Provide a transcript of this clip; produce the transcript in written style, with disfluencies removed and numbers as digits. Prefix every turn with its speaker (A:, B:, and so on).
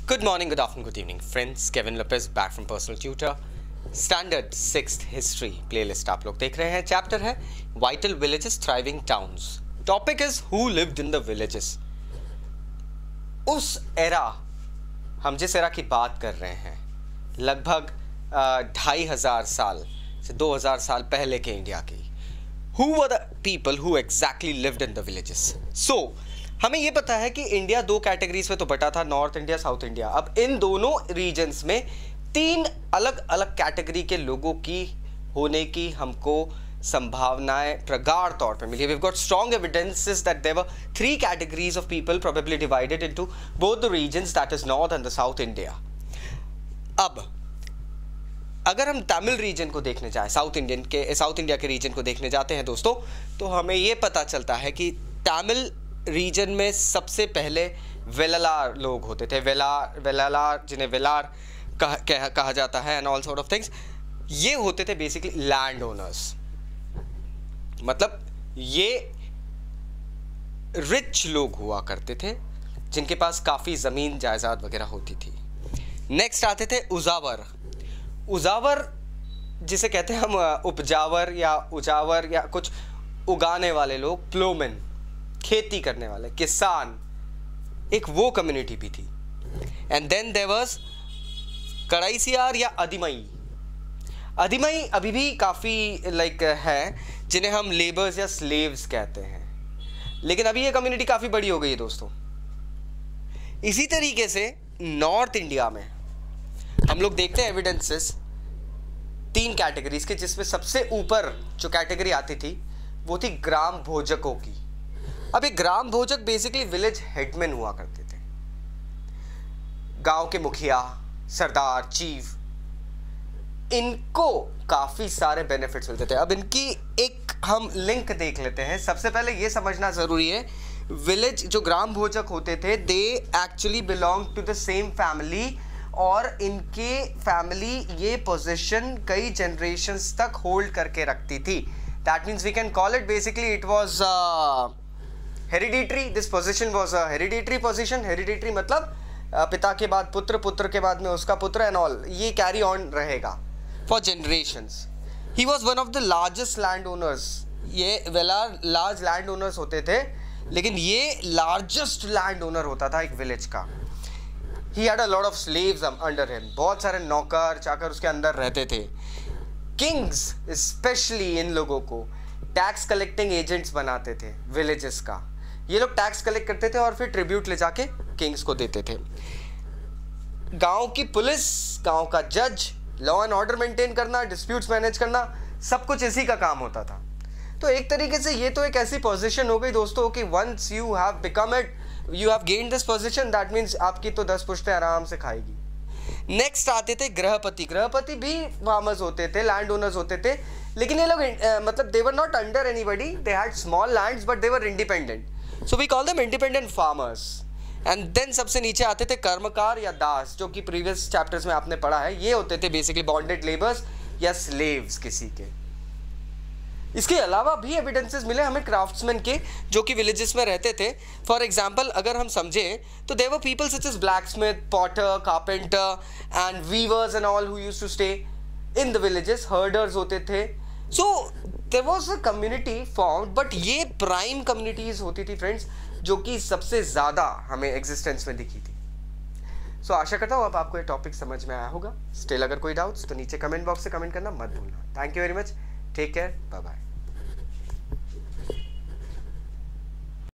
A: Good morning, good afternoon, good evening, friends. Kevin Lopez back from Personal Tutor. Standard 6th History playlist आप लोग देख रहे हैं. Chapter है Vital Villages Thriving Towns. Topic is Who lived in the villages. उस era, हम जिस era की बात कर रहे हैं, लगभग 2500 साल से 2000 साल पहले के इंडिया की. Who were the people who exactly lived in the villages? So हमें ये पता है कि इंडिया दो कैटेगरीज में तो बटा था, नॉर्थ इंडिया, साउथ इंडिया. अब इन दोनों रीजन्स में तीन अलग अलग कैटेगरी के लोगों की होने की हमको संभावनाएं प्रगाढ़ तौर पे मिली. We've got strong evidences that there were three categories of people probably divided into both the regions, that is north and the south India. अब अगर हम तमिल रीजन को देखने जाएं, साउथ इंडिया के रीजन को देखने जाते हैं दोस्तों, तो हमें ये पता चलता है कि तमिल रीजन में सबसे पहले वेलार लोग होते थे. वेलार जिन्हें वेलार कहा जाता है and all sort of things. ये होते थे बेसिकली लैंड ओनर्स, मतलब ये रिच लोग हुआ करते थे जिनके पास काफ़ी ज़मीन जायदाद वगैरह होती थी. नेक्स्ट आते थे उजावर. उजावर जिसे कहते हैं हम उपजावर या उजावर या कुछ उगाने वाले लोग, प्लोमेन, खेती करने वाले किसान, एक वो कम्युनिटी भी थी. एंड देन देयर वाज कड़ाईसियार या अधिमई. अधिमई अभी भी काफ़ी लाइक है, जिन्हें हम लेबर्स या स्लेव्स कहते हैं, लेकिन अभी ये कम्युनिटी काफ़ी बड़ी हो गई है दोस्तों. इसी तरीके से नॉर्थ इंडिया में हम लोग देखते हैं एविडेंसेस तीन कैटेगरीज के, जिसमें सबसे ऊपर जो कैटेगरी आती थी वो थी ग्राम भोजकों की. अब ये ग्राम भोजक बेसिकली विलेज हेडमैन हुआ करते थे, गांव के मुखिया, सरदार, चीफ. इनको काफ़ी सारे बेनिफिट्स मिलते थे. अब इनकी एक हम लिंक देख लेते हैं. सबसे पहले ये समझना ज़रूरी है, विलेज जो ग्राम भोजक होते थे, they actually belong to the same family, और इनके फैमिली ये पोजीशन कई जनरेशंस तक होल्ड करके रखती थी. That means we can call it basically it was hereditary. This position was a hereditary position. Hereditary मतलब पिता के बाद पुत्र, पुत्र के बाद में उसका पुत्र एंड ऑल, ये कैरी ऑन रहेगा for generations. He was one of the largest land owners. ये वेलार लार्ज लैंड ओनर्स होते थे, लेकिन ये लार्जेस्ट लैंड ओनर होता था एक विलेज का. He had a lot of slaves under him. बहुत सारे नौकर चाकर उसके अंदर रहते थे. किंग्स स्पेशली इन लोगों को टैक्स कलेक्टिंग एजेंट्स बनाते थे विलेजेस का. ये लोग टैक्स कलेक्ट करते थे और फिर ट्रिब्यूट ले जाके किंग्स को देते थे. गांव की पुलिस, गांव का जज, लॉ एंड ऑर्डर मेंटेन करना, डिस्प्यूट्स मैनेज करना, सब कुछ इसी का काम होता था. तो एक तरीके से ये तो एक ऐसी पोजीशन हो गई दोस्तों कि once you have become it, you have gained this position, that means आपकी तो 10 पुश्तें आराम से खाएगी. नेक्स्ट आते थे गृहपति. गृहपति भी फार्मर्स होते थे, लैंड ओनर्स होते थे, लेकिन ये लोग मतलब they were not under anybody. They had small lands but they were independent. So we call them independent farmers. And then सबसे नीचे आते थे कर्मकार या दास, जो कि प्रीवियस चैप्टर्स में आपने पढ़ा है. ये होते थे बेसिकली बॉन्डेड लेबर्स या स्लेव्स किसी के. इसके अलावा भी एविडेंसेस मिले हमें क्राफ्ट्समैन के, जो कि विलेजेस में रहते थे. फॉर एग्जांपल अगर हम समझें तो there were people such as blacksmith, potter, carpenter and weavers and all who used to stay in the villages. Herders होते थे. So there was a community formed, but ये प्राइम कम्युनिटीज होती थी friends, जो कि सबसे ज़्यादा हमें एग्जिस्टेंस में दिखी थी. सो आशा करता हूँ अब आपको ये टॉपिक समझ में आया होगा. स्टिल अगर कोई डाउट्स तो नीचे कमेंट बॉक्स से कमेंट करना मत भूलना. Thank you very much. Take care. Bye bye.